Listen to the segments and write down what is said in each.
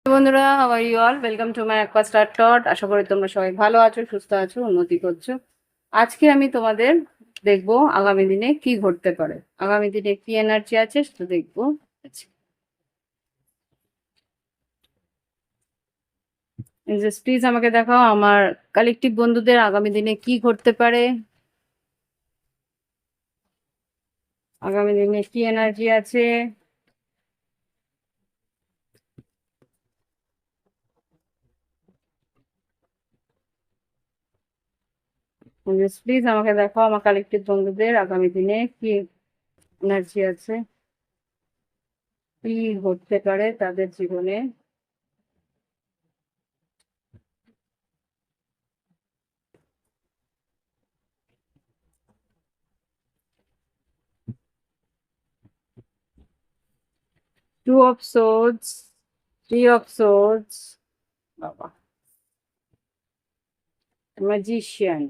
বন্ধুরা, how are you all? Welcome to my Aqua Star টট। আশা করি তোমরা সবাই ভালো আছো, সুস্থ আছো, উন্নতি করছো। আজকে আমি তোমাদের দেখবো আগামী দিনে কি ঘটতে পারে, আগামী দিনে কি এনার্জি আছে সেটা দেখবো। প্লিজ আমাকে দেখাও আমার কালেকটিভ বন্ধুদের আগামী দিনে কি ঘটতে পারে, আগামী দিনে কি এনার্জি আছে। প্লিজ আমাকে দেখাও আমার কালেকটিভ বন্ধুদের আগামী দিনে কি এনার্জি আছে, কি ঘটতে পারে তাদের জীবনে। Two of swords, three of swords, বাবা, magician,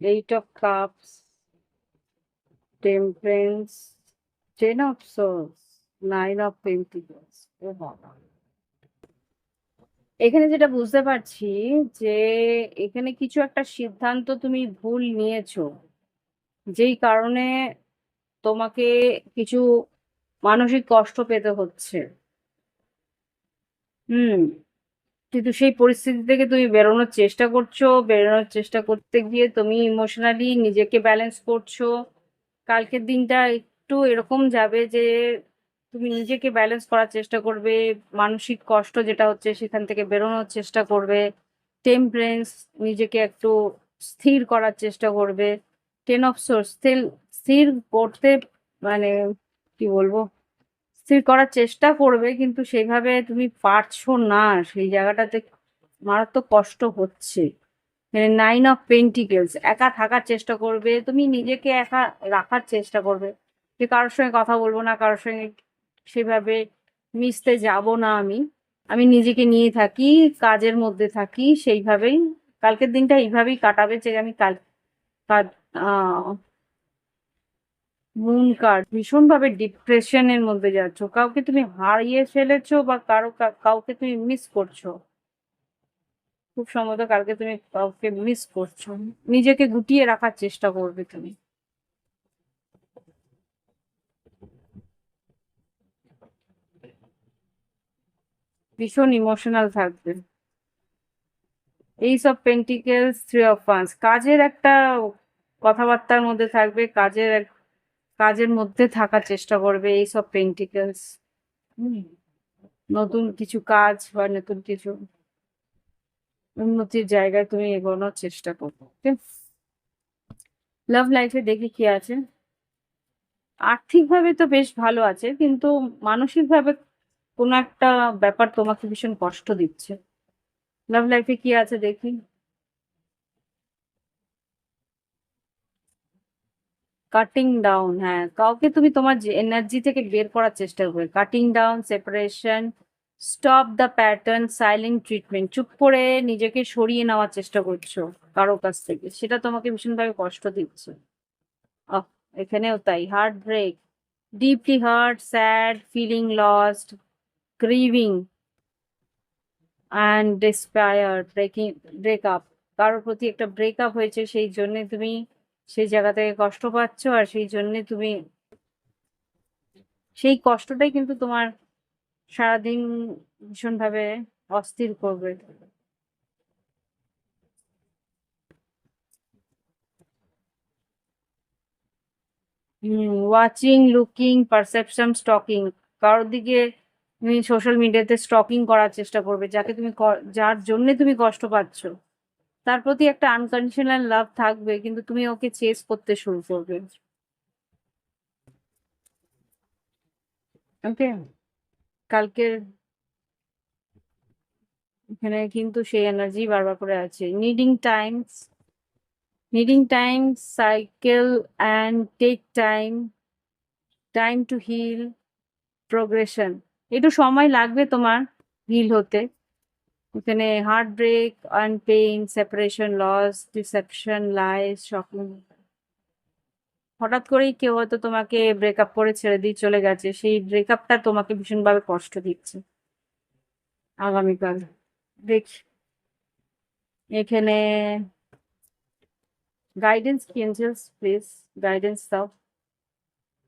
eight of cups, temperance, ten of swords, nine of pentacles. ও বাবা, এখানে যেটা বুঝতে পারছি যে এখানে কিছু একটা সিদ্ধান্ত তুমি ভুল নিয়েছো, যেই কারণে তোমাকে কিছু মানসিক কষ্ট পেতে হচ্ছে। হুম। কিন্তু সেই পরিস্থিতি থেকে তুমি বেরোনোর চেষ্টা করছো, বেরোনোর চেষ্টা করতে গিয়ে তুমি ইমোশনালি নিজেকে ব্যালেন্স করছো। কালকের দিনটা একটু এরকম যাবে যে তুমি নিজেকে ব্যালেন্স করার চেষ্টা করবে, মানসিক কষ্ট যেটা হচ্ছে সেখান থেকে বেরোনোর চেষ্টা করবে। টেম্পারেন্স, নিজেকে একটু স্থির করার চেষ্টা করবে। টেন অফ সোর্স, স্থির স্থির করতে, মানে কি বলবো, স্থির করার চেষ্টা করবে কিন্তু সেইভাবে তুমি পারছো না, সেই জায়গাটাতে মারাত্মক কষ্ট হচ্ছে। নাইন অফ পেন্টিকেলস, একা থাকার চেষ্টা করবে, তুমি নিজেকে একা রাখার চেষ্টা করবে, যে কারোর সঙ্গে কথা বলবো না, কারোর সঙ্গে সেভাবে মিশতে যাব না, আমি আমি নিজেকে নিয়ে থাকি, কাজের মধ্যে থাকি, সেইভাবেই কালকের দিনটা এইভাবেই কাটাবে। যে আমি কাল আহ মুন কার্ড, ভীষণভাবে ডিপ্রেশনের মধ্যে যাচ্ছ, কাউকে তুমি হারিয়ে ফেলেছো বা কাউকে তুমি মিস করছো। খুব সম্ভবত কালকে তুমি কাউকে মিস করছো, নিজেকে গুটিয়ে রাখার চেষ্টা করবে তুমি, ভীষণ ইমোশনাল থাকবে। এই সব পেন্টিকেলস, থ্রি অফ ওয়ান্স, কাজের একটা কথাবার্তার মধ্যে থাকবে, কাজের মধ্যে থাকার চেষ্টা করবে এই সব পেন্টিকেলস। নতুন কিছু কাজ বা নতুন কিছু উন্নতির জায়গায় তুমি এগোনোর চেষ্টা করবে। লাভ লাইফে দেখি কি আছে। আর্থিকভাবে তো বেশ ভালো আছে, কিন্তু মানসিকভাবে কোনো একটা ব্যাপার তোমাকে ভীষণ কষ্ট দিচ্ছে। লাভ লাইফে কি আছে দেখি। কাটিং ডাউন, হ্যাঁ, কাউকে তুমি তোমার যে এনার্জি থেকে বের করার চেষ্টা করবে। Cutting down, separation, stop the pattern, silent treatment, চুপ করে নিজেকে সরিয়ে নেওয়ার চেষ্টা করছো কারো কাছ থেকে, সেটা তোমাকে ভীষণভাবে কষ্ট দিচ্ছে। আহ, এখানেও তাই, heart break, deeply hurt, sad, feeling lost, grieving and despair, breakup, কারোর প্রতি একটা ব্রেকআপ হয়েছে, সেই জন্য তুমি সেই জায়গা থেকে কষ্ট পাচ্ছ, আর সেই জন্য তুমি সেই কষ্টটাই কিন্তু তোমার সারাদিন ভীষণভাবে অস্থির করবে। ওয়াচিং, লুকিং, পারসেপশন, স্টকিং, কারোর দিকে তুমি সোশ্যাল মিডিয়াতে স্টকিং করার চেষ্টা করবে, যাকে তুমি যার জন্য তুমি কষ্ট পাচ্ছ, তার প্রতি একটা আনকন্ডিশনাল লাভ থাকবে, কিন্তু তুমি ওকে চেস করতে শুরু করবে। ওকে, কালকের এখানে কিন্তু সেই এনার্জি বারবার করে আছে। Needing time cycle and take time to heal, progression. একটু সময় লাগবে তোমার হিল হতে। এখানে heartbreak and pain, separation, loss, deception, lies, স্বপ্ন। হঠাৎ করেই কেউ হয়তো তোমাকে ব্রেকআপ করে ছেড়ে দিয়ে চলে গেছে, সেই ব্রেকআপটা তোমাকে ভীষণভাবে কষ্ট দিচ্ছে আগামীকাল। দেখি এখানে গাইডেন্স কি এঞ্জেলস, প্লিজ গাইডেন্স দাও।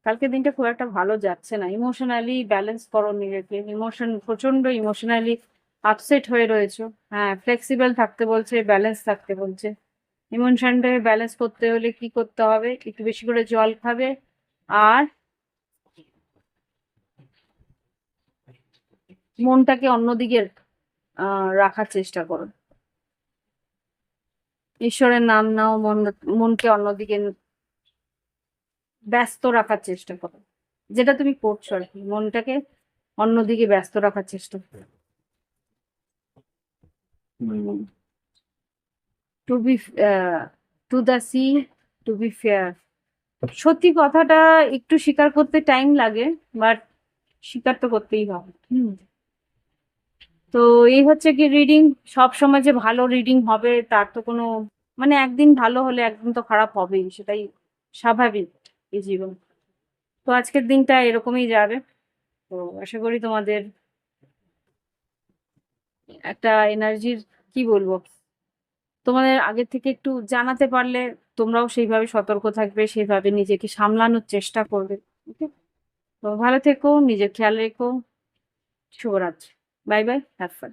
কালকে দিনটা খুব একটা ভালো যাচ্ছে না, ইমোশনালি ব্যালেন্স করো নিজেকে। প্রচন্ড ইমোশনালি আপসেট হয়ে রয়েছো। হ্যাঁ, ফ্লেক্সিবল থাকতে বলছে, ব্যালেন্স থাকতে বলছে। ইমোশনটাকে ব্যালেন্স করতে হলে কি করতে হবে? একটু বেশি করে জল খাবে আর মনটাকে অন্যদিকে রাখার চেষ্টা করো। ঈশ্বরের নাম নাও, মনকে অন্যদিকে ব্যস্ত রাখার চেষ্টা করো। যেটা তুমি করছো আর কি, মনটাকে অন্যদিকে ব্যস্ত রাখার চেষ্টা করো। To be to the sea, to be fair. সত্যি কথাটা একটু স্বীকার করতে টাইম লাগে, বাট স্বীকার তো করতেই হবে। তো এই হচ্ছে কি রিডিং। সব সময় যে ভালো রিডিং হবে তার তো কোনো মানে, একদিন ভালো হলে একদিন তো খারাপ হবেই, সেটাই স্বাভাবিক এই জীবন। তো আজকের দিনটা এরকমই যাবে। তো আশা করি তোমাদের একটা এনার্জির, কি বলবো, তোমাদের আগের থেকে একটু জানাতে পারলে তোমরাও সেইভাবে সতর্ক থাকবে, সেইভাবে নিজেকে সামলানোর চেষ্টা করবে। ওকে, তো ভালো থেকো, নিজের খেয়াল রেখো। শুভরাত্রি। Bye bye, have fun.